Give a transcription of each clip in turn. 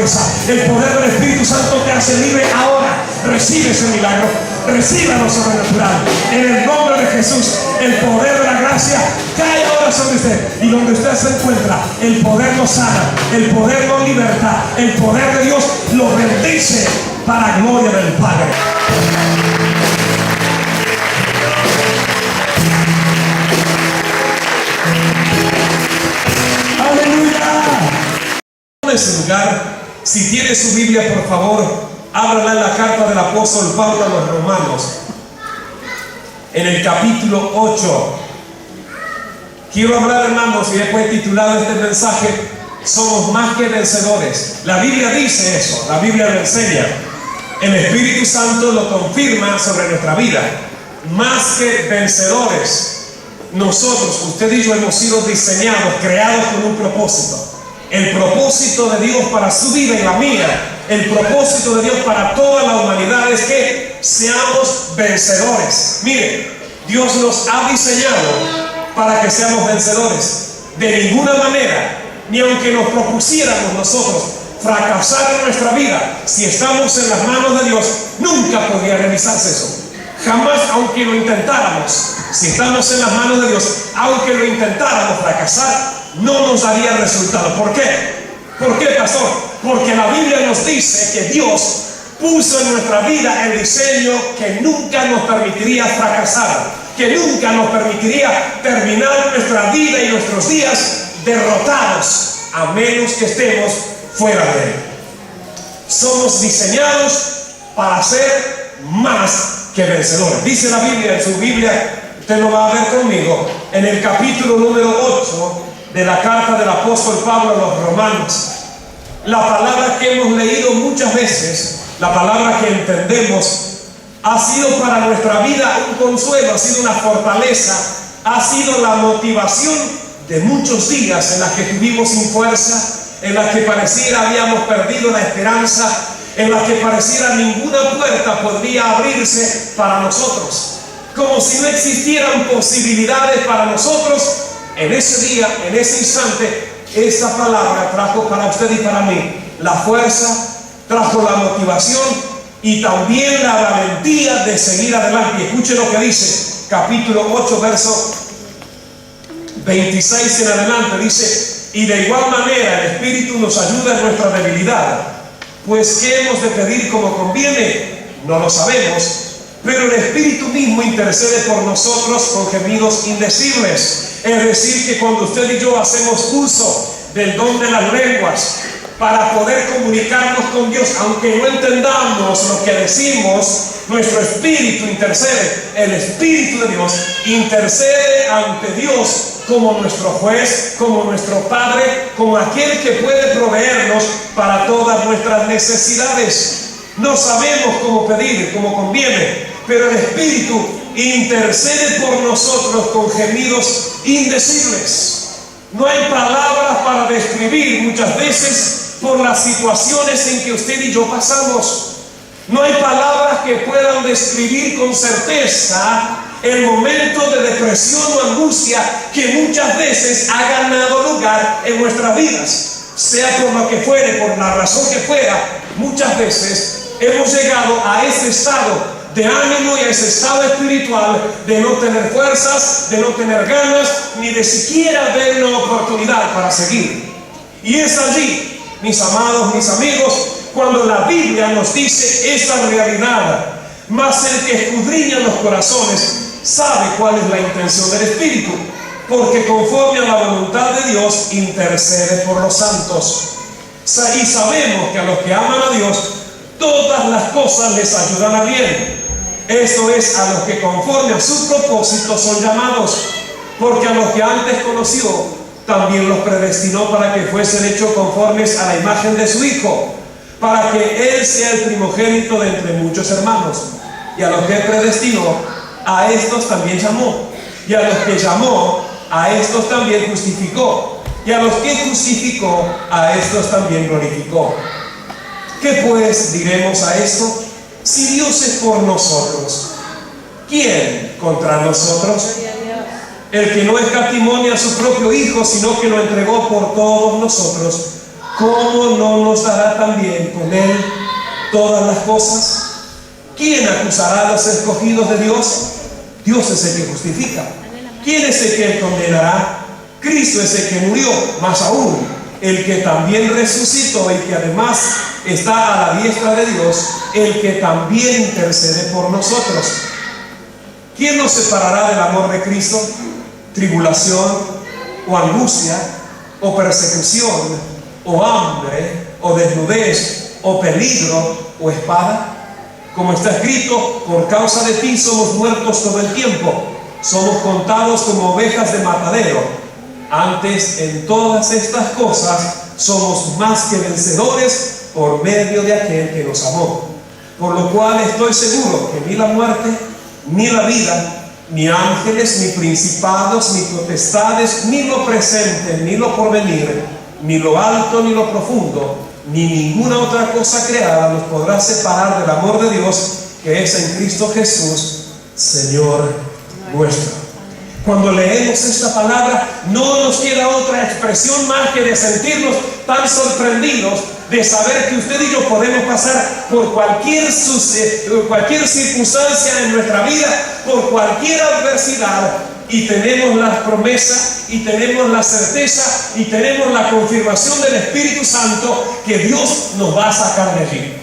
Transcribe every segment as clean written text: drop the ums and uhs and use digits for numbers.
cabeza. El poder del Espíritu Santo te hace libre ahora. Recibe ese milagro. Reciba lo sobrenatural. En el nombre de Jesús, el poder de la gracia cae ahora sobre usted. Y donde usted se encuentra, el poder lo sana, el poder lo liberta, el poder de Dios lo bendice para gloria del Padre. En ese lugar, si tiene su Biblia, por favor, ábrala en la carta del apóstol Pablo a los Romanos, en el capítulo 8. Quiero hablar, hermanos, y después he titulado este mensaje: somos más que vencedores. La Biblia dice eso, la Biblia lo enseña. El Espíritu Santo lo confirma sobre nuestra vida. Más que vencedores. Nosotros, usted y yo, hemos sido diseñados, creados con un propósito. El propósito de Dios para su vida y la mía, el propósito de Dios para toda la humanidad es que seamos vencedores. Mire, Dios nos ha diseñado para que seamos vencedores. De ninguna manera, ni aunque nos propusiéramos nosotros fracasar en nuestra vida, si estamos en las manos de Dios, nunca podría realizarse eso. Jamás, aunque lo intentáramos, si estamos en las manos de Dios, aunque lo intentáramos fracasar, no nos daría resultado. ¿Por qué? ¿Por qué, pastor? Porque la Biblia nos dice que Dios puso en nuestra vida el diseño que nunca nos permitiría fracasar, que nunca nos permitiría terminar nuestra vida y nuestros días derrotados, a menos que estemos fuera de Él. Somos diseñados para ser más que vencedores. Dice la Biblia, en su Biblia, usted lo va a ver conmigo, en el capítulo número 8 de la carta del apóstol Pablo a los Romanos. La palabra que hemos leído muchas veces, la palabra que entendemos, ha sido para nuestra vida un consuelo, ha sido una fortaleza, ha sido la motivación de muchos días en las que estuvimos sin fuerza, en las que pareciera habíamos perdido la esperanza, en las que pareciera ninguna puerta podría abrirse para nosotros, como si no existieran posibilidades para nosotros. En ese día, en ese instante, esta palabra trajo para usted y para mí la fuerza, trajo la motivación y también la valentía de seguir adelante. Y escuche lo que dice, capítulo 8, verso 26 en adelante, dice: y de igual manera el Espíritu nos ayuda en nuestra debilidad, pues ¿qué hemos de pedir como conviene? No lo sabemos, pero el Espíritu mismo intercede por nosotros con gemidos indecibles. Es decir, que cuando usted y yo hacemos uso del don de las lenguas para poder comunicarnos con Dios, aunque no entendamos lo que decimos, nuestro espíritu intercede. El Espíritu de Dios intercede ante Dios como nuestro juez, como nuestro Padre, como aquel que puede proveernos para todas nuestras necesidades. No sabemos cómo pedir, como conviene, pero el Espíritu intercede por nosotros con gemidos indecibles. No hay palabras para describir muchas veces por las situaciones en que usted y yo pasamos. No hay palabras que puedan describir con certeza el momento de depresión o angustia que muchas veces ha ganado lugar en nuestras vidas. Sea por lo que fuere, por la razón que fuera, muchas veces hemos llegado a ese estado de ánimo y a ese estado espiritual de no tener fuerzas, de no tener ganas, ni de siquiera ver una oportunidad para seguir. Y es allí, mis amados, mis amigos, cuando la Biblia nos dice esa realidad. Mas el que escudriña los corazones sabe cuál es la intención del Espíritu, porque conforme a la voluntad de Dios intercede por los santos. Y sabemos que a los que aman a Dios todas las cosas les ayudan a bien. Esto es, a los que conforme a su propósito son llamados, porque a los que antes conoció también los predestinó para que fuesen hechos conformes a la imagen de su Hijo, para que Él sea el primogénito de entre muchos hermanos. Y a los que predestinó, a estos también llamó, y a los que llamó, a estos también justificó, y a los que justificó, a estos también glorificó. ¿Qué pues diremos a esto? Si Dios es por nosotros, ¿quién contra nosotros? El que no escatimó a su propio Hijo, sino que lo entregó por todos nosotros, ¿cómo no nos dará también con Él todas las cosas? ¿Quién acusará a los escogidos de Dios? Dios es el que justifica. ¿Quién es el que condenará? Cristo es el que murió, más aún, el que también resucitó y que además está a la diestra de Dios, el que también intercede por nosotros. ¿Quién nos separará del amor de Cristo? ¿Tribulación, o angustia, o persecución, o hambre, o desnudez, o peligro, o espada? Como está escrito, por causa de ti somos muertos todo el tiempo, somos contados como ovejas de matadero. Antes, en todas estas cosas, somos más que vencedores por medio de aquel que nos amó. Por lo cual estoy seguro que ni la muerte, ni la vida, ni ángeles, ni principados, ni potestades, ni lo presente, ni lo porvenir, ni lo alto, ni lo profundo, ni ninguna otra cosa creada nos podrá separar del amor de Dios que es en Cristo Jesús, Señor nuestro. Cuando leemos esta palabra, no nos queda otra expresión más que de sentirnos tan sorprendidos de saber que usted y yo podemos pasar por cualquier circunstancia en nuestra vida, por cualquier adversidad, y tenemos la promesa, y tenemos la certeza, y tenemos la confirmación del Espíritu Santo que Dios nos va a sacar de allí.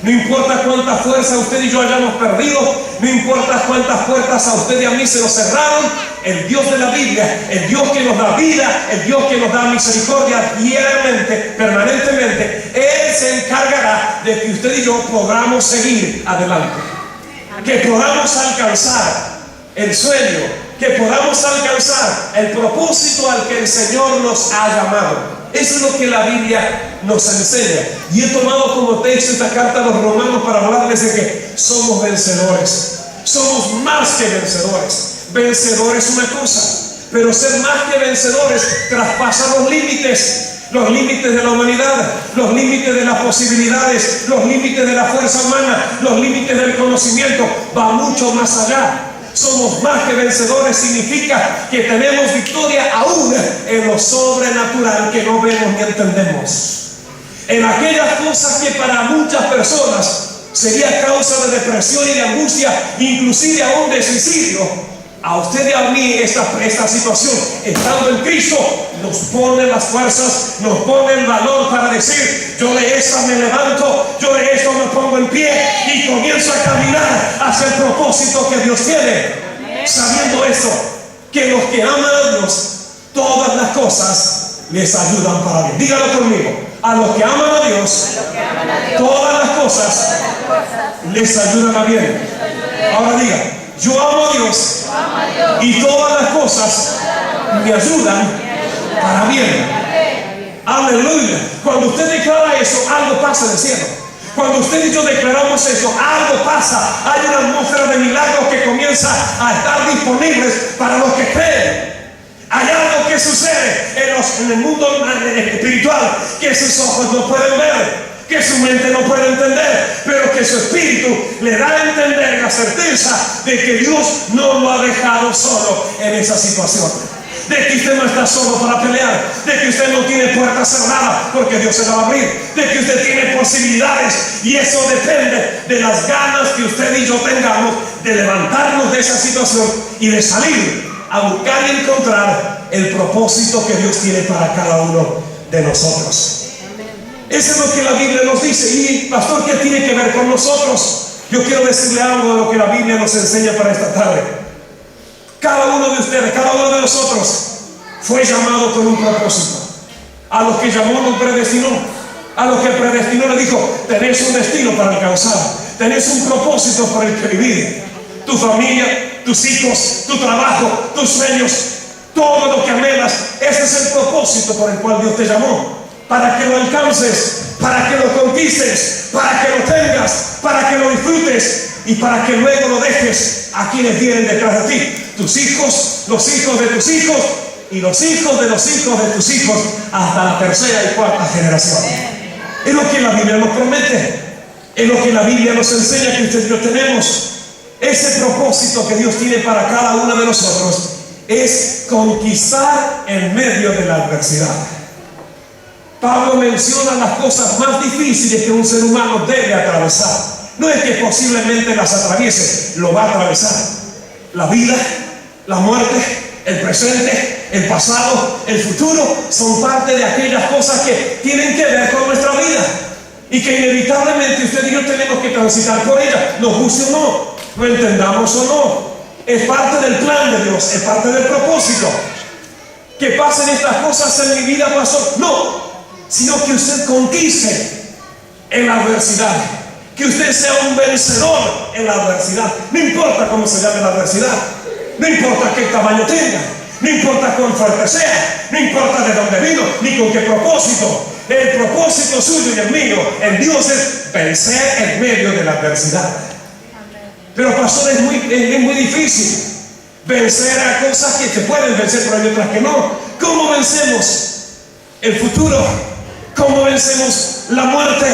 No importa cuánta fuerza usted y yo hayamos perdido, no importa cuántas puertas a usted y a mí se nos cerraron, el Dios de la Biblia, el Dios que nos da vida, el Dios que nos da misericordia diariamente, permanentemente, Él se encargará de que usted y yo podamos seguir adelante, que podamos alcanzar el sueño, que podamos alcanzar el propósito al que el Señor nos ha llamado. Eso es lo que la Biblia nos enseña. Y he tomado como texto esta carta a los romanos para hablarles de que somos vencedores. Somos más que vencedores. Vencedor es una cosa, pero ser más que vencedores traspasa los límites de la humanidad, los límites de las posibilidades, los límites de la fuerza humana, los límites del conocimiento. Va mucho más allá. Somos más que vencedores significa que tenemos victoria aún en lo sobrenatural que no vemos ni entendemos. En aquellas cosas que para muchas personas sería causa de depresión y de angustia, inclusive aún de suicidio. A usted y a mí esta situación, estando en Cristo, nos pone las fuerzas, nos pone el valor para decir: yo de esa me levanto, yo de esto me pongo en pie y comienzo a caminar hacia el propósito que Dios tiene. Sabiendo esto, que los que aman a Dios, todas las cosas les ayudan para bien. Dígalo conmigo: a los que aman a Dios, todas las cosas les ayudan a bien. Ahora diga: yo amo a Dios y todas las cosas me ayudan para bien. Aleluya. Cuando usted declara eso, algo pasa en el cielo. Cuando usted y yo declaramos eso, algo pasa. Hay una atmósfera de milagros que comienza a estar disponibles para los que creen. Hay algo que sucede en el mundo espiritual que sus ojos no pueden ver, que su mente no puede entender, pero que su espíritu le da a entender la certeza de que Dios no lo ha dejado solo en esa situación, de que usted no está solo para pelear, de que usted no tiene puertas cerradas porque Dios se la va a abrir, de que usted tiene posibilidades, y eso depende de las ganas que usted y yo tengamos de levantarnos de esa situación y de salir a buscar y encontrar el propósito que Dios tiene para cada uno de nosotros. Eso es lo que la Biblia nos dice. Y pastor, ¿qué tiene que ver con nosotros? Yo quiero decirle algo de lo que la Biblia nos enseña para esta tarde. Cada uno de ustedes, cada uno de nosotros fue llamado con un propósito. A los que llamó no predestinó. A los que predestinó le dijo: tenés un destino para alcanzar, tenés un propósito por el que vivir. Tu familia, tus hijos, tu trabajo, tus sueños, todo lo que anhelas, ese es el propósito por el cual Dios te llamó. Para que lo alcances, para que lo conquistes, para que lo tengas, para que lo disfrutes y para que luego lo dejes a quienes vienen detrás de ti. Tus hijos, los hijos de tus hijos y los hijos de los hijos de tus hijos, hasta la tercera y cuarta generación. Es lo que la Biblia nos promete, es lo que la Biblia nos enseña que usted y yo tenemos. Ese propósito que Dios tiene para cada uno de nosotros es conquistar en medio de la adversidad. Pablo menciona las cosas más difíciles que un ser humano debe atravesar. No es que posiblemente las atraviese, lo va a atravesar. La vida, la muerte, el presente, el pasado, el futuro son parte de aquellas cosas que tienen que ver con nuestra vida y que inevitablemente usted y yo tenemos que transitar por ella, nos guste o no, lo entendamos o no. Es parte del plan de Dios, es parte del propósito. Que pasen estas cosas en mi vida, pastor, no, sino que usted conquiste en la adversidad, que usted sea un vencedor en la adversidad. No importa cómo se llame la adversidad, no importa qué tamaño tenga, no importa cuán fuerte sea, no importa de dónde vino, ni con qué propósito. El propósito suyo y el mío en Dios es vencer en medio de la adversidad. Pero pastor, es muy difícil vencer a cosas que se pueden vencer, pero hay otras que no. ¿Cómo vencemos el futuro? ¿Cómo vencemos la muerte?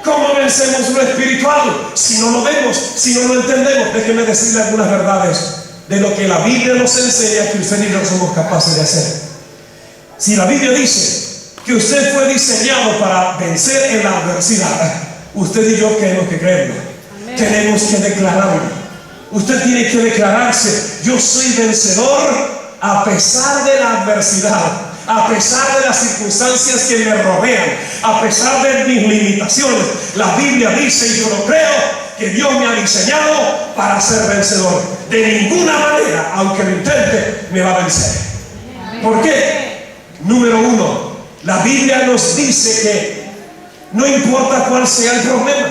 ¿Cómo vencemos lo espiritual? Si no lo vemos, si no lo entendemos. Déjeme decirle algunas verdades de lo que la Biblia nos enseña que usted y yo somos capaces de hacer. Si la Biblia dice que usted fue diseñado para vencer en la adversidad, usted y yo tenemos que creerlo. Amén. Tenemos que declararlo. Usted tiene que declararse: yo soy vencedor a pesar de la adversidad, a pesar de las circunstancias que me rodean, a pesar de mis limitaciones. La Biblia dice, y yo lo creo, que Dios me ha diseñado para ser vencedor. De ninguna manera, aunque lo intente, me va a vencer. ¿Por qué? Número uno, la Biblia nos dice que no importa cuál sea el problema.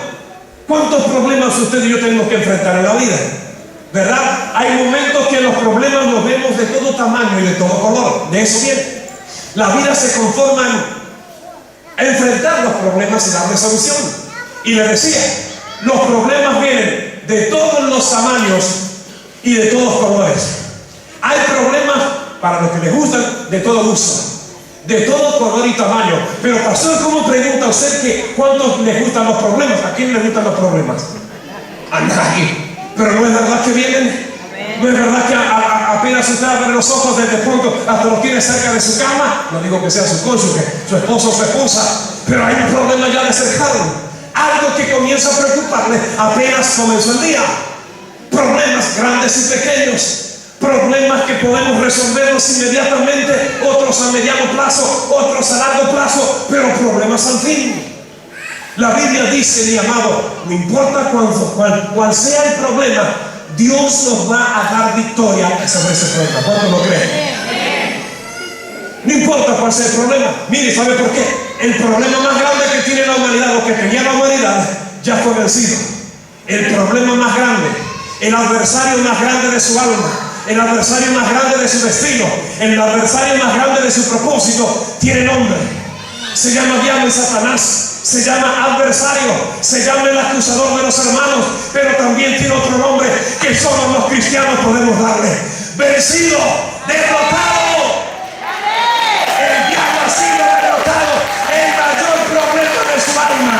¿Cuántos problemas usted y yo tenemos que enfrentar en la vida? ¿Verdad? Hay momentos que los problemas los vemos de todo tamaño y de todo color. De eso viene. La vida se conforma en enfrentar los problemas y darle solución. Y le decía, los problemas vienen de todos los tamaños y de todos colores. Hay problemas, para los que les gustan, de todo uso, de todo color y tamaño. Pero pastor, ¿cómo pregunta usted que cuántos les gustan los problemas? ¿A quién les gustan los problemas? A nadie. Pero no es verdad que vienen. No es verdad que apenas usted abre los ojos, desde pronto hasta los tiene cerca de su cama. No digo que sea su cónyuge, su esposo o su esposa, pero hay un problema ya de cercano. Algo que comienza a preocuparle apenas comenzó el día. Problemas grandes y pequeños. Problemas que podemos resolverlos inmediatamente, otros a mediano plazo, otros a largo plazo, pero problemas al fin. La Biblia dice, mi amado, no importa cuál sea el problema, Dios nos va a dar victoria sobre ese problema. ¿Cuánto lo creen? No importa cuál sea el problema. Mire, ¿sabe por qué? El problema más grande que tiene la humanidad, o que tenía la humanidad, ya fue vencido. El problema más grande, el adversario más grande de su alma, el adversario más grande de su destino, el adversario más grande de su propósito, tiene nombre. Se llama diablo y Satanás. Se llama adversario, se llama el acusador de los hermanos, pero también tiene otro nombre que solo los cristianos podemos darle: vencido, derrotado. El diablo ha sido derrotado. El mayor problema de su alma,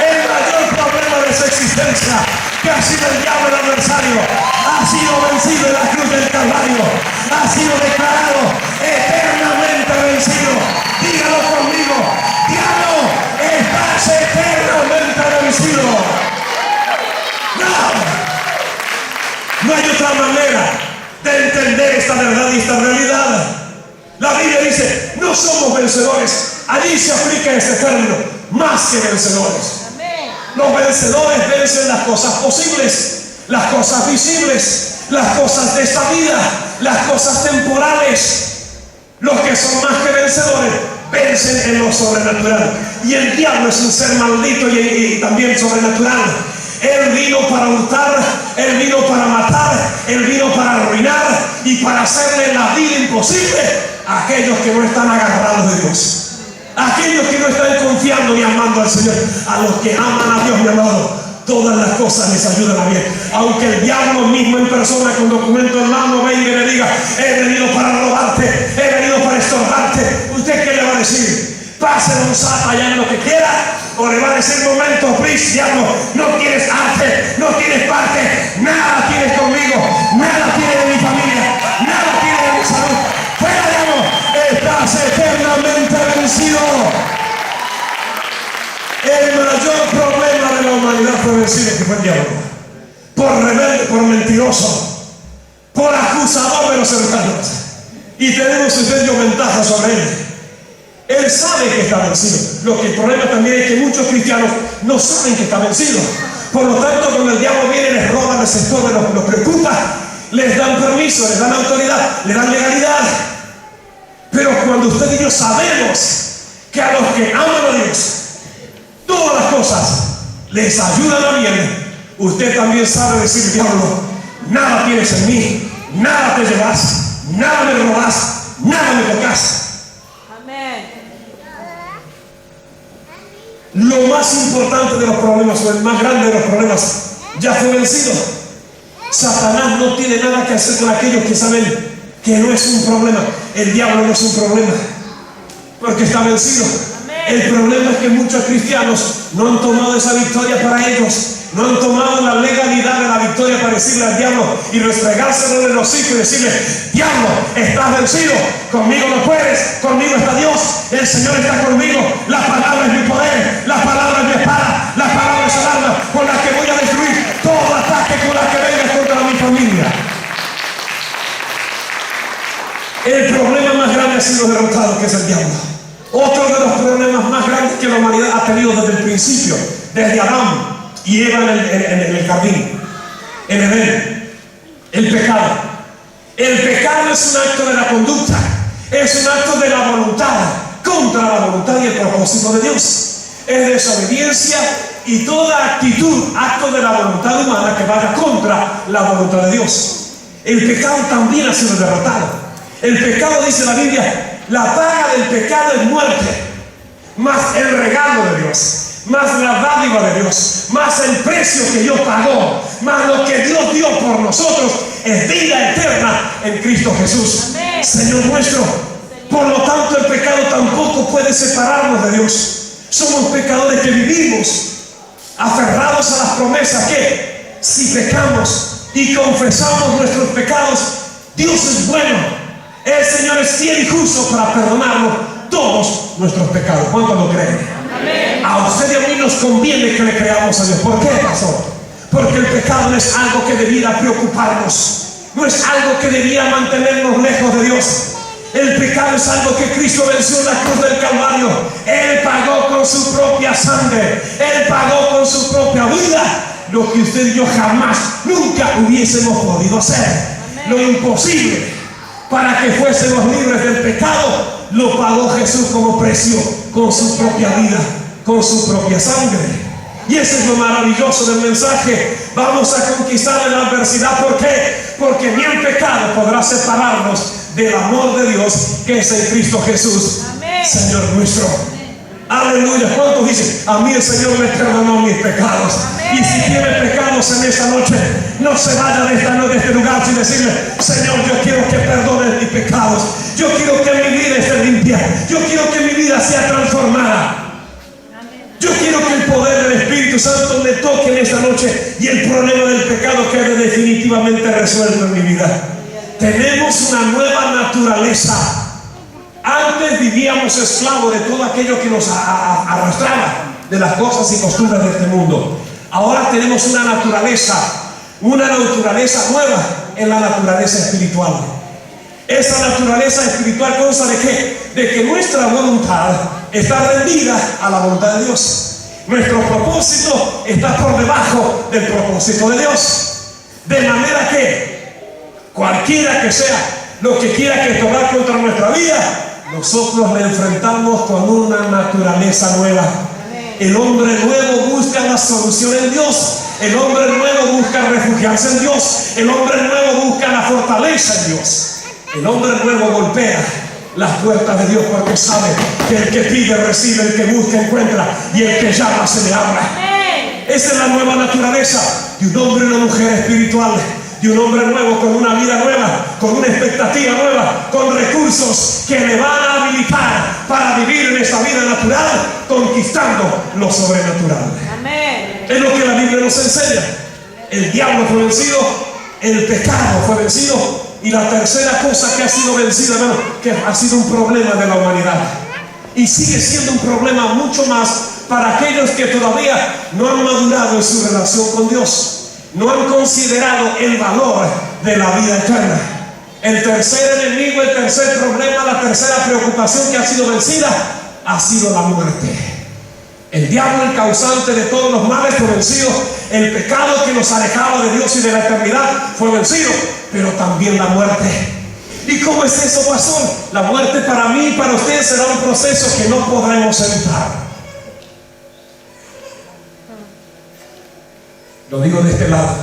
el mayor problema de su existencia, que ha sido el diablo, el adversario, ha sido vencido en la cruz del Calvario, ha sido declarado eternamente vencido. Dígalo conmigo: diablo, estás eternamente vencido. No hay otra manera de entender esta verdad y esta realidad. La Biblia dice, no somos vencedores. Allí se aplica este término, más que vencedores. Los vencedores vencen las cosas posibles, las cosas visibles, las cosas de esta vida, las cosas temporales. Los que son más que vencedores vencen en lo sobrenatural. Y el diablo es un ser maldito y también sobrenatural. Él vino para hurtar, él vino para matar, él vino para arruinar y para hacerle la vida imposible a aquellos que no están agarrados de Dios, a aquellos que no están confiando ni amando al Señor. A los que aman a Dios, mi amado, todas las cosas les ayudan a bien. Aunque el diablo mismo en persona con documento en mano venga y le diga, he venido para robarte, he venido para estorbarte, ¿usted qué le va a decir? Pásele un zap allá en lo que quiera, o le va a decir, momento, please, diablo, no tienes arte, no tienes parte, nada tienes conmigo, nada tienes de mi familia, nada tienes de mi salud. Fuera, diablo, estás eternamente vencido. El mayor problema de la humanidad fue vencido, que fue el diablo. Por rebelde, por mentiroso, por acusador de los hermanos. Y tenemos usted y yo ventaja sobre él. Él sabe que está vencido. Lo que el problema también es que muchos cristianos no saben que está vencido. Por lo tanto, cuando el diablo viene, les roba, les estorba, los preocupa, les dan permiso, les dan autoridad, les dan legalidad. Pero cuando usted y yo sabemos que a los que aman a Dios, todas las cosas les ayudan a bien, usted también sabe decir: diablo, nada tienes en mí, nada te llevas, nada me robas, nada me tocas. Lo más importante de los problemas, o el más grande de los problemas, ya fue vencido. Satanás no tiene nada que hacer con aquellos que saben que no es un problema. El diablo no es un problema, porque está vencido. El problema es que muchos cristianos no han tomado esa victoria para ellos. No han tomado la legalidad de la victoria para decirle al diablo y restregárselo en los hocico y decirle: diablo, estás vencido, conmigo no puedes, conmigo está Dios, el Señor está conmigo, la palabra es mi poder, la palabra es mi espada, la palabra es el arma con la que voy a destruir todo ataque con la que venga contra mi familia. El problema más grande ha sido derrotado, que es el diablo. Otro de los problemas más grandes que la humanidad ha tenido desde el principio, desde Adán y Eva en el jardín, en Edén, el pecado. El pecado es un acto de la conducta, es un acto de la voluntad contra la voluntad y el propósito de Dios. Es desobediencia y toda actitud, acto de la voluntad humana que vaya contra la voluntad de Dios. El pecado también ha sido derrotado. El pecado, dice la Biblia, la paga del pecado es muerte, más el regalo de Dios, más la dádiva de Dios, más el precio que Dios pagó, más lo que Dios dio por nosotros, es vida eterna en Cristo Jesús. Amén. Señor nuestro. Por lo tanto, el pecado tampoco puede separarnos de Dios. Somos pecadores que vivimos aferrados a las promesas que, si pecamos y confesamos nuestros pecados, Dios es bueno. El Señor es fiel y justo para perdonarnos todos nuestros pecados. ¿Cuántos lo creen? Amén. A usted y a mí nos conviene que le creamos a Dios. ¿Por qué, pastor? Porque el pecado no es algo que debiera preocuparnos, no es algo que debiera mantenernos lejos de Dios. El pecado es algo que Cristo venció en la cruz del Calvario. Él pagó con su propia sangre, Él pagó con su propia vida lo que usted y yo jamás, nunca hubiésemos podido hacer. Amén. Lo imposible para que fuésemos libres del pecado lo pagó Jesús como precio, con su propia vida, con su propia sangre. Y ese es lo maravilloso del mensaje. Vamos a conquistar la adversidad. ¿Por qué? Porque ni el pecado podrá separarnos del amor de Dios que es en Cristo Jesús. Amén. Señor nuestro. Aleluya. ¿Cuántos dicen: a mí el Señor me perdonó mis pecados? Amén. Y si tiene pecados en esta noche, no se vaya de este lugar sin decirle: Señor, yo quiero que perdones mis pecados, yo quiero que mi vida esté limpia, yo quiero que mi vida sea transformada. Yo quiero que el poder del Espíritu Santo me toque en esta noche y el problema del pecado quede definitivamente resuelto en mi vida. Tenemos una nueva naturaleza. Antes vivíamos esclavos de todo aquello que nos arrastraba, de las cosas y costumbres de este mundo. Ahora tenemos una naturaleza nueva en la naturaleza espiritual. Esa naturaleza espiritual consta de ¿qué? De que nuestra voluntad está rendida a la voluntad de Dios. Nuestro propósito está por debajo del propósito de Dios. De manera que cualquiera que sea lo que quiera que tomar contra nuestra vida, nosotros le enfrentamos con una naturaleza nueva. El hombre nuevo busca la solución en Dios. El hombre nuevo busca refugiarse en Dios. El hombre nuevo busca la fortaleza en Dios. El hombre nuevo golpea las puertas de Dios porque sabe que el que pide recibe, el que busca encuentra y el que llama se le abra. Esa es la nueva naturaleza de un hombre y una mujer espiritual, de un hombre nuevo con una vida nueva, con una expectativa nueva, con recursos que le van a habilitar para vivir en esta vida natural, conquistando lo sobrenatural. Amén. Es lo que la Biblia nos enseña. El diablo fue vencido, el pecado fue vencido, y la tercera cosa que ha sido vencida, hermano, que ha sido un problema de la humanidad y sigue siendo un problema mucho más para aquellos que todavía no han madurado en su relación con Dios, no han considerado el valor de la vida eterna. El tercer enemigo, el tercer problema, la tercera preocupación que ha sido vencida, ha sido la muerte. El diablo, el causante de todos los males, fue vencido. El pecado que nos alejaba de Dios y de la eternidad fue vencido, pero también la muerte. ¿Y cómo es eso, pastor? La muerte para mí y para usted será un proceso que no podremos evitar. Lo digo de este lado.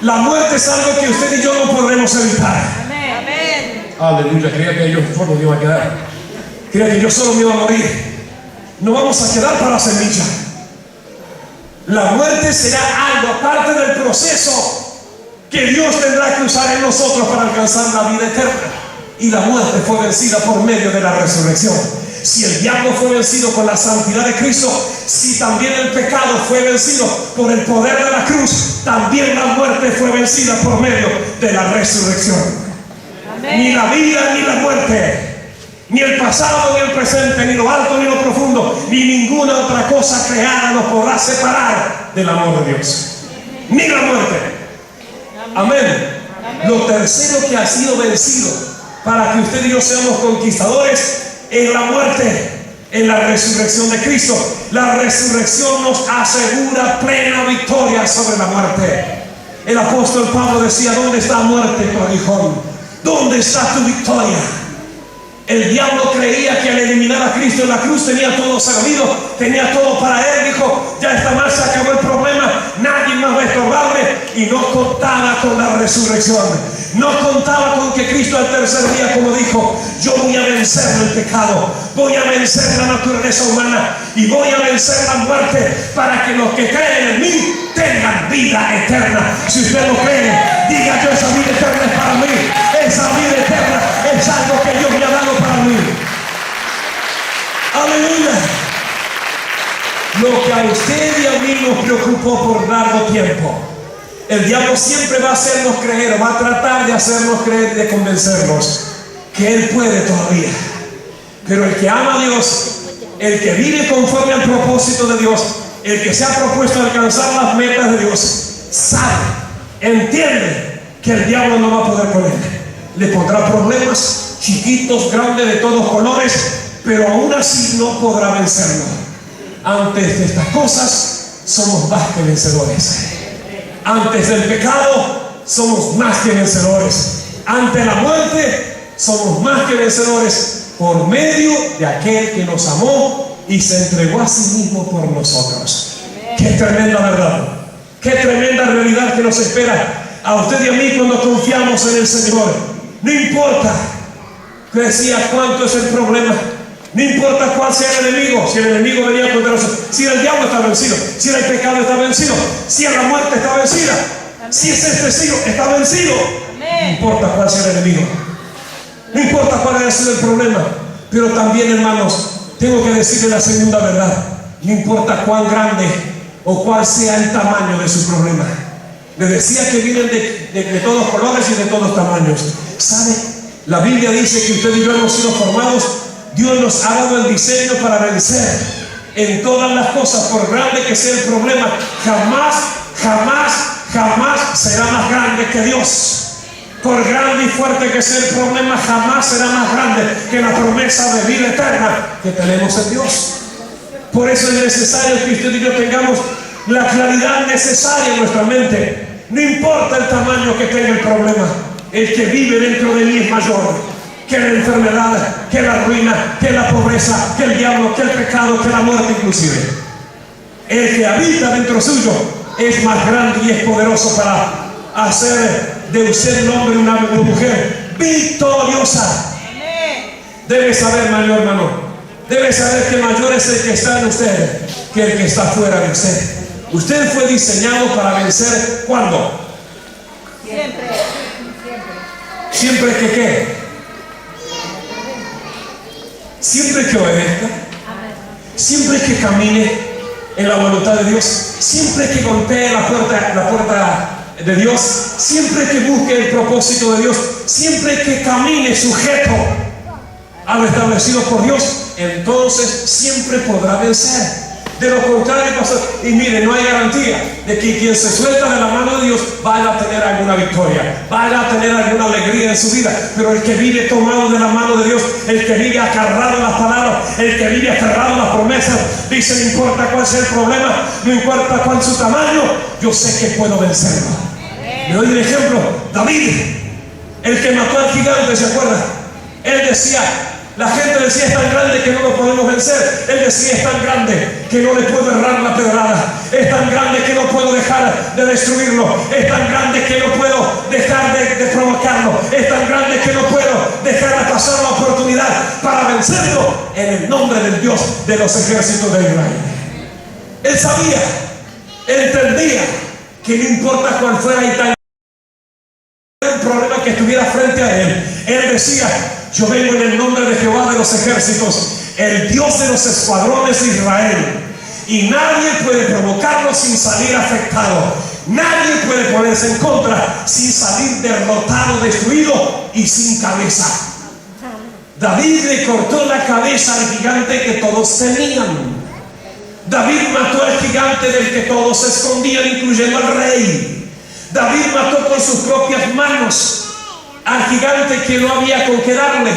La muerte es algo que usted y yo no podremos evitar. Amén. Aleluya. Creía que yo solo me iba a quedar. Creía que yo solo me iba a morir. No vamos a quedar para la semilla. La muerte será algo aparte del proceso que Dios tendrá que usar en nosotros para alcanzar la vida eterna. Y la muerte fue vencida por medio de la resurrección. Si el diablo fue vencido con la santidad de Cristo, si también el pecado fue vencido por el poder de la cruz, también la muerte fue vencida por medio de la resurrección. Amén. Ni la vida ni la muerte, ni el pasado ni el presente, ni lo alto ni lo profundo, ni ninguna otra cosa creada nos podrá separar del amor de Dios. Ni la muerte. Amén. Lo tercero que ha sido vencido para que usted y yo seamos conquistadores en la muerte, en la resurrección de Cristo. La resurrección nos asegura plena victoria sobre la muerte. El apóstol Pablo decía: ¿dónde está muerte, tu aguijón? ¿Dónde está tu victoria? El diablo creía que al eliminar a Cristo en la cruz tenía todo servido, tenía todo para él. Dijo: ya está más, se acabó el problema, nadie más va a estorbarme. Y no contaba con la resurrección. No contaba con que Cristo al tercer día, como dijo: yo voy a vencer el pecado, voy a vencer la naturaleza humana y voy a vencer la muerte, para que los que creen en mí tengan vida eterna. Si usted lo cree, diga: yo, esa vida eterna es para mí. Esa vida eterna es algo que Dios me ha dado para mí. Aleluya. Lo que a usted y a mí nos preocupó por largo tiempo, el diablo siempre va a hacernos creer, va a tratar de hacernos creer, de convencernos que él puede todavía. Pero el que ama a Dios, el que vive conforme al propósito de Dios, el que se ha propuesto alcanzar las metas de Dios, sabe, entiende que el diablo no va a poder con él. Le pondrá problemas, chiquitos, grandes, de todos colores, pero aún así no podrá vencerlo. Antes de estas cosas somos más que vencedores. Antes del pecado somos más que vencedores. Ante la muerte somos más que vencedores por medio de aquel que nos amó y se entregó a sí mismo por nosotros. Qué tremenda verdad, qué tremenda realidad que nos espera a usted y a mí cuando confiamos en el Señor. No importa, decía, cuánto es el problema, no importa cuál sea el enemigo. Si el enemigo venía contra nosotros, si el diablo está vencido, si el pecado está vencido, si la muerte está vencida, si este siglo está vencido. No importa cuál sea el enemigo, no importa cuál haya sido el problema. Pero también, hermanos, tengo que decirle la segunda verdad: no importa cuán grande o cuál sea el tamaño de su problema. Le decía que vienen de todos colores y de todos tamaños. ¿Sabe? La Biblia dice que usted y yo hemos sido formados. Dios nos ha dado el diseño para vencer en todas las cosas, por grande que sea el problema. Jamás, jamás, jamás será más grande que Dios. Por grande y fuerte que sea el problema, jamás será más grande que la promesa de vida eterna que tenemos en Dios. Por eso es necesario que usted y yo tengamos la claridad necesaria en nuestra mente. No importa el tamaño que tenga el problema, el que vive dentro de mí es mayor que la enfermedad, que la ruina, que la pobreza, que el diablo, que el pecado, que la muerte inclusive. El que habita dentro suyo es más grande y es poderoso para hacer de usted un hombre y una mujer victoriosa. Debe saber, mayor hermano, debe saber que mayor es el que está en usted que el que está fuera de usted. Usted fue diseñado para vencer. ¿Cuándo? Siempre. ¿Siempre que qué? Siempre que obedezca, siempre que camine en la voluntad de Dios, siempre que golpee la puerta de Dios, siempre que busque el propósito de Dios, siempre que camine sujeto a lo establecido por Dios, entonces siempre podrá vencer. De lo contrario, pastor, y mire, no hay garantía de que quien se suelta de la mano de Dios vaya a tener alguna victoria, vaya a tener alguna alegría en su vida. Pero el que vive tomado de la mano de Dios, el que vive agarrado a las palabras, el que vive aferrado a las promesas, dice: no importa cuál sea el problema, no importa cuál es su tamaño, yo sé que puedo vencerlo. Le doy un ejemplo: David, el que mató al gigante, ¿se acuerda? Él decía, la gente decía: es tan grande que no lo podemos vencer. Él decía: es tan grande que no le puedo errar la pedrada. Es tan grande que no puedo dejar de destruirlo. Es tan grande que no puedo dejar de provocarlo. Es tan grande que no puedo dejar de pasar la oportunidad para vencerlo en el nombre del Dios de los ejércitos de Israel. Él sabía, él entendía que no importa cuál fuera y tan un problema que estuviera frente a él, él decía: yo vengo en el nombre de Jehová de los ejércitos, el Dios de los escuadrones de Israel, y nadie puede provocarlo sin salir afectado. Nadie puede ponerse en contra sin salir derrotado, destruido y sin cabeza. David le cortó la cabeza al gigante que todos tenían. David mató al gigante del que todos se escondían, incluyendo al rey. David mató con sus propias manos al gigante que no había con qué darle.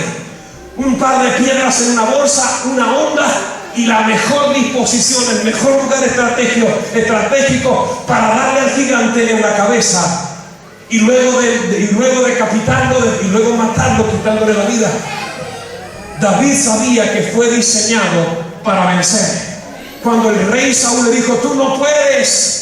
Un par de piedras en una bolsa, una onda y la mejor disposición, el mejor lugar estratégico para darle al gigante en la cabeza, y luego decapitarlo y luego matarlo, quitándole la vida. David sabía que fue diseñado para vencer. Cuando el rey Saúl le dijo: tú no puedes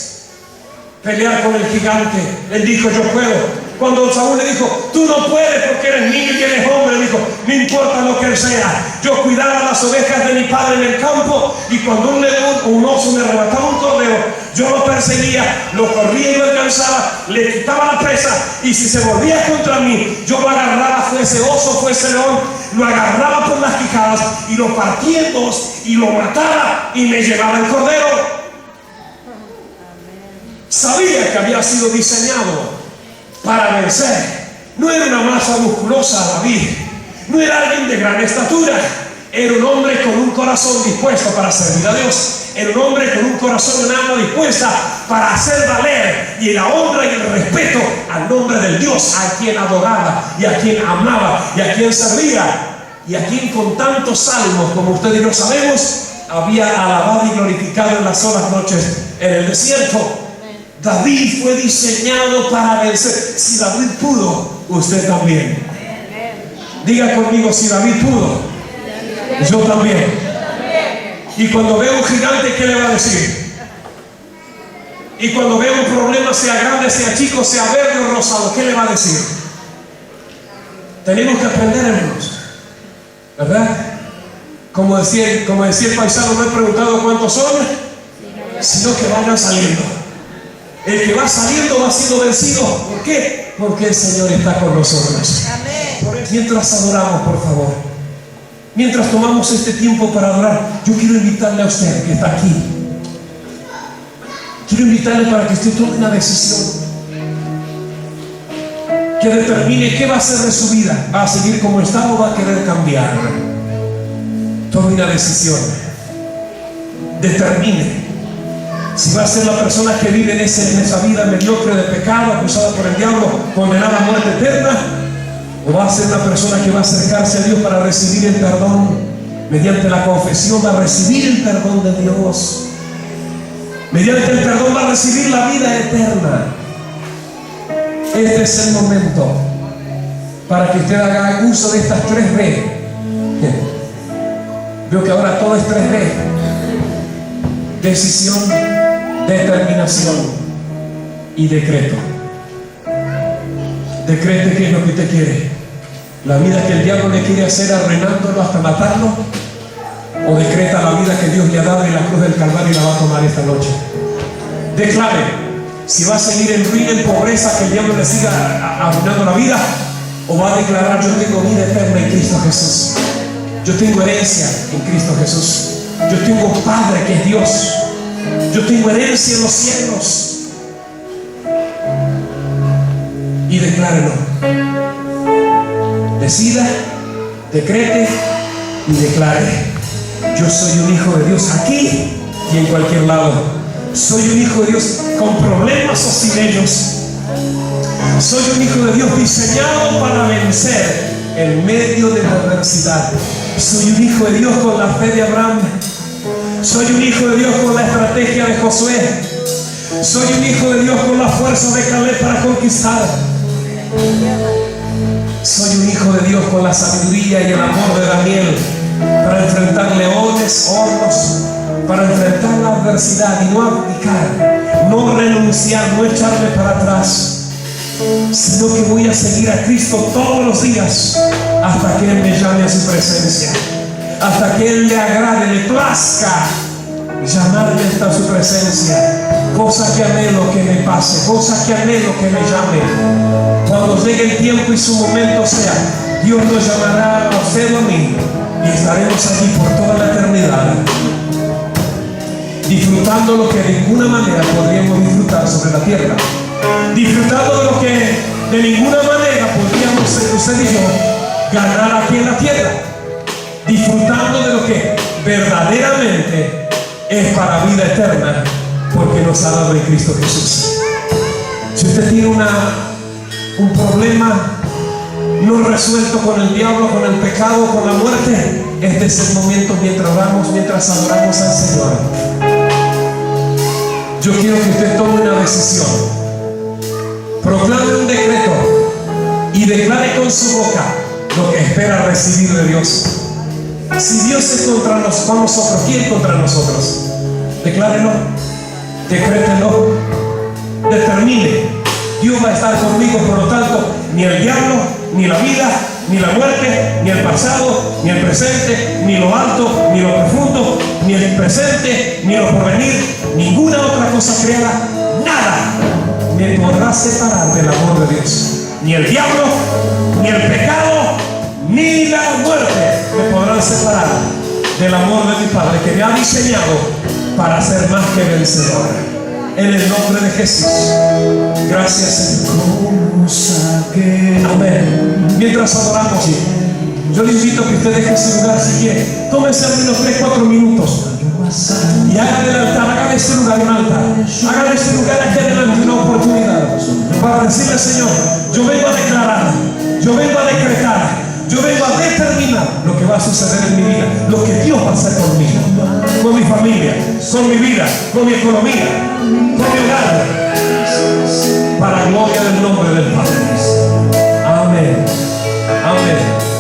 pelear con el gigante, él dijo: yo puedo. Cuando Saúl le dijo: tú no puedes porque eres niño y eres hombre, él dijo: no importa lo que sea, yo cuidaba las ovejas de mi padre en el campo, y cuando un león o un oso me arrebataba un cordero, yo lo perseguía, lo corría y lo alcanzaba, le quitaba la presa, y si se volvía contra mí, yo lo agarraba, fuese oso, fuese león, lo agarraba por las quijadas y lo partía en dos y lo mataba y me llevaba el cordero. Sabía que había sido diseñado para vencer. No era una masa musculosa David, no era alguien de gran estatura, era un hombre con un corazón dispuesto para servir a Dios. Era un hombre con un corazón y un alma dispuesta para hacer valer y la honra y el respeto al nombre del Dios a quien adoraba y a quien amaba y a quien servía, y a quien con tantos salmos, como usted y yo sabemos, había alabado y glorificado en las solas noches en el desierto. David fue diseñado para vencer. Si David pudo, usted también. Diga conmigo: si David pudo, yo también. Y cuando veo un gigante, ¿qué le va a decir? Y cuando veo un problema, sea grande, sea chico, sea verde o rosado, ¿qué le va a decir? Tenemos que aprender, hermanos, ¿verdad? Como decía el paisano: no he preguntado cuántos son, sino que vayan saliendo. El que va saliendo va siendo vencido. ¿Por qué? Porque el Señor está con nosotros. Amén. Mientras adoramos, por favor, mientras tomamos este tiempo para adorar, yo quiero invitarle a usted que está aquí. Quiero invitarle para que usted tome una decisión que determine qué va a hacer de su vida. ¿Va a seguir como está o va a querer cambiar? Tome una decisión. Determine si va a ser la persona que vive en esa vida mediocre de pecado, acusada por el diablo, condenada a muerte eterna, o va a ser una persona que va a acercarse a Dios para recibir el perdón. Mediante la confesión va a recibir el perdón de Dios. Mediante el perdón va a recibir la vida eterna. Este es el momento para que usted haga uso de estas 3B. Veo que ahora todo es 3B: decisión, determinación y decreto. Decrete qué es lo que usted quiere: la vida que el diablo le quiere hacer, arruinándolo hasta matarlo, o decreta la vida que Dios le ha dado en la cruz del Calvario y la va a tomar esta noche. Declare si va a seguir en ruina, en pobreza, que el diablo le siga arruinando la vida, o va a declarar: yo tengo vida eterna en Cristo Jesús, yo tengo herencia en Cristo Jesús, yo tengo un Padre que es Dios, yo tengo herencia en los cielos. Y declárelo. Decida, decrete y declare. Yo soy un hijo de Dios aquí y en cualquier lado. Soy un hijo de Dios con problemas o sin ellos. Soy un hijo de Dios diseñado para vencer en medio de la adversidad. Soy un hijo de Dios con la fe de Abraham. Soy un hijo de Dios con la estrategia de Josué. Soy un hijo de Dios con la fuerza de Caleb para conquistar. Soy un hijo de Dios con la sabiduría y el amor de Daniel para enfrentar leones, hornos, para enfrentar la adversidad y no abdicar, no renunciar, no echarme para atrás, sino que voy a seguir a Cristo todos los días hasta que Él me llame a su presencia, hasta que Él le agrade, le plazca llamarme hasta su presencia. Cosa que anhelo que me pase, cosa que anhelo que me llame. Cuando llegue el tiempo y su momento sea, Dios nos llamará a usted o a mí y estaremos allí por toda la eternidad, disfrutando lo que de ninguna manera podríamos disfrutar sobre la tierra, disfrutando de lo que de ninguna manera podríamos, usted y yo, ganar aquí en la tierra, disfrutando de lo que verdaderamente es para vida eterna, porque nos ha dado en Cristo Jesús. Si usted tiene un problema no resuelto con el diablo, con el pecado, con la muerte, este es el momento mientras oramos, mientras adoramos al Señor. Yo quiero que usted tome una decisión, proclame un decreto y declare con su boca lo que espera recibir de Dios. Si Dios es contra nosotros, ¿quién contra nosotros? Declárelo, decrételo, determine. Dios va a estar conmigo, por lo tanto, ni el diablo, ni la vida, ni la muerte, ni el pasado, ni el presente, ni lo alto, ni lo profundo, ni el presente, ni lo porvenir, ninguna otra cosa creada, nada me podrá separar del amor de Dios. Ni el diablo, ni el pecado, ni la muerte me podrán separar del amor de mi Padre, que me ha diseñado para ser más que vencedor. En el nombre de Jesús. Gracias, Señor. Amén. Mientras adoramos, yo le invito a que usted deje su lugar si quiere. Tómese al menos 3-4 minutos y haga del altar, haga de este lugar un altar, haga de este lugar aquí adelante una oportunidad para decirle: Señor, yo vengo a declarar, yo vengo a decretar, yo vengo a determinar lo que va a suceder en mi vida, lo que Dios va a hacer conmigo, con mi familia, con mi vida, con mi economía, con mi hogar, para gloria del nombre del Padre. Amén. Amén.